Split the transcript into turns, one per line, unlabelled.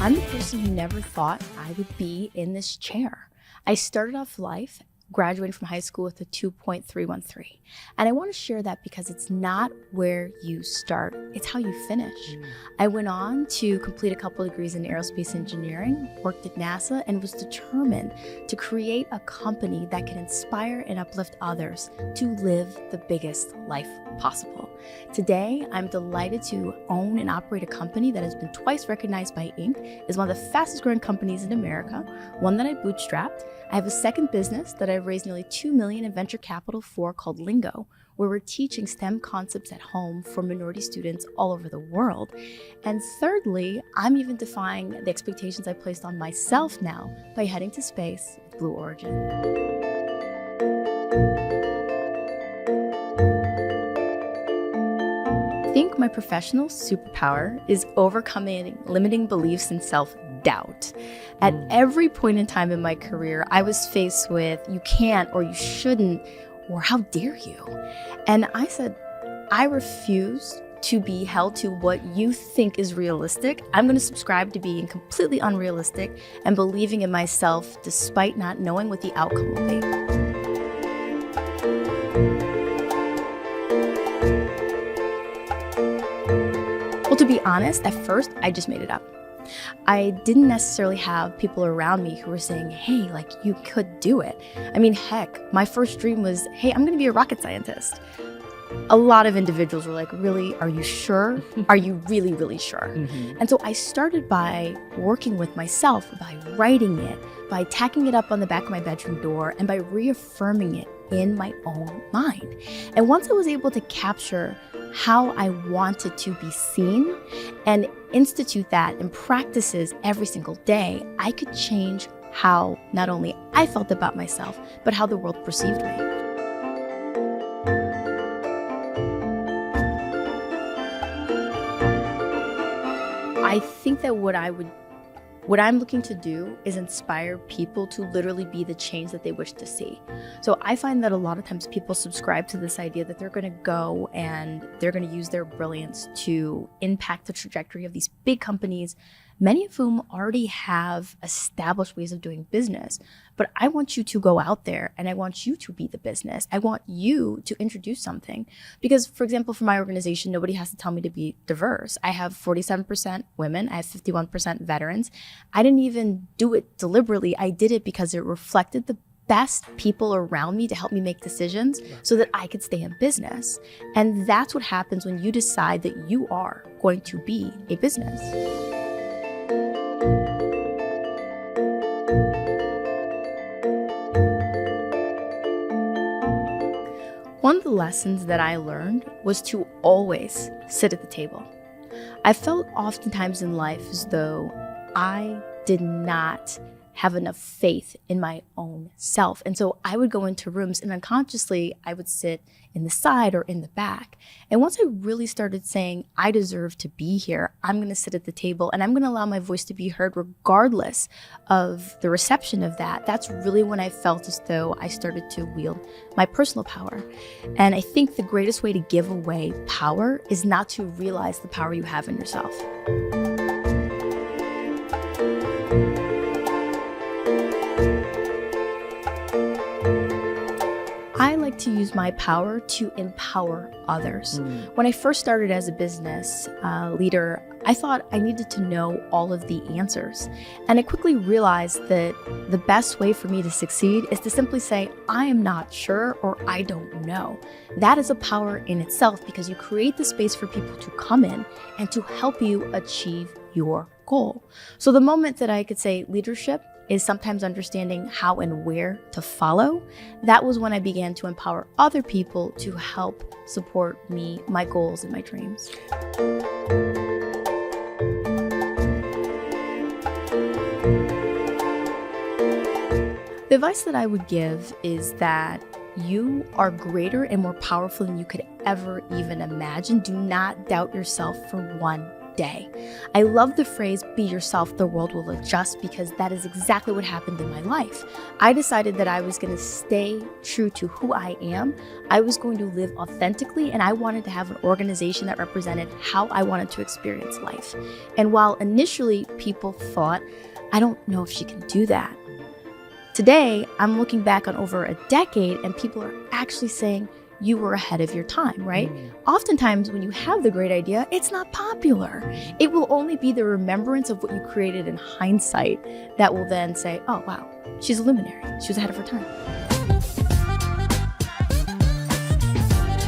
I'm the person who never thought I would be in this chair. I started off life graduating from high school with a 2.313. And I want to share that because it's not where you start, it's how you finish. I went on to complete a couple of degrees in aerospace engineering, worked at NASA, and was determined to create a company that can inspire and uplift others to live the biggest life possible. Today, I'm delighted to own and operate a company that has been twice recognized by Inc., is one of the fastest growing companies in America, one that I bootstrapped. I have a second business that I've raised nearly $2 million in venture capital for called Lingo, where we're teaching STEM concepts at home for minority students all over the world. And thirdly, I'm even defying the expectations I placed on myself now by heading to space with Blue Origin. I think my professional superpower is overcoming limiting beliefs and self-doubt. At every point in time in my career, I was faced with, you can't or you shouldn't, or how dare you? And I said, I refuse to be held to what you think is realistic. I'm going to subscribe to being completely unrealistic and believing in myself despite not knowing what the outcome will be. Well, to be honest, at first, I just made it up. I didn't necessarily have people around me who were saying, hey, like, you could do it. I mean, heck, my first dream was, hey, I'm going to be a rocket scientist. A lot of individuals were like, really, are you sure? Are you really, really sure? And so I started by working with myself, by writing it, by tacking it up on the back of my bedroom door, and by reaffirming it in my own mind. And once I was able to capture how I wanted to be seen and institute that in practices every single day, I could change how not only I felt about myself, but how the world perceived me. I think that what I'm looking to do is inspire people to literally be the change that they wish to see. So I find that a lot of times people subscribe to this idea that they're going to go and they're going to use their brilliance to impact the trajectory of these big companies, many of whom already have established ways of doing business. But I want you to go out there and I want you to be the business. I want you to introduce something. Because, for example, for my organization, nobody has to tell me to be diverse. I have 47% women. I have 51% veterans. I didn't even do it deliberately. I did it because it reflected the best people around me to help me make decisions so that I could stay in business. And that's what happens when you decide that you are going to be a business. One of the lessons that I learned was to always sit at the table. I felt oftentimes in life as though I did not have enough faith in my own self. And so I would go into rooms and unconsciously I would sit in the side or in the back. And once I really started saying, I deserve to be here, I'm going to sit at the table and I'm going to allow my voice to be heard regardless of the reception of that. That's really when I felt as though I started to wield my personal power. And I think the greatest way to give away power is not to realize the power you have in yourself. I like to use my power to empower others. When I first started as a business leader, I thought I needed to know all of the answers. And I quickly realized that the best way for me to succeed is to simply say, I am not sure or I don't know. That is a power in itself because you create the space for people to come in and to help you achieve your goal. So the moment that I could say leadership is sometimes understanding how and where to follow, that was when I began to empower other people to help support me, my goals, and my dreams. The advice that I would give is that you are greater and more powerful than you could ever even imagine. Do not doubt yourself for one day. I love the phrase, be yourself, the world will adjust, because that is exactly what happened in my life. I decided that I was going to stay true to who I am. I was going to live authentically, and I wanted to have an organization that represented how I wanted to experience life. And while initially people thought, I don't know if she can do that, today, I'm looking back on over a decade and people are actually saying you were ahead of your time, right? Oftentimes when you have the great idea, it's not popular. It will only be the remembrance of what you created in hindsight that will then say, oh, wow, she's a luminary. She was ahead of her time.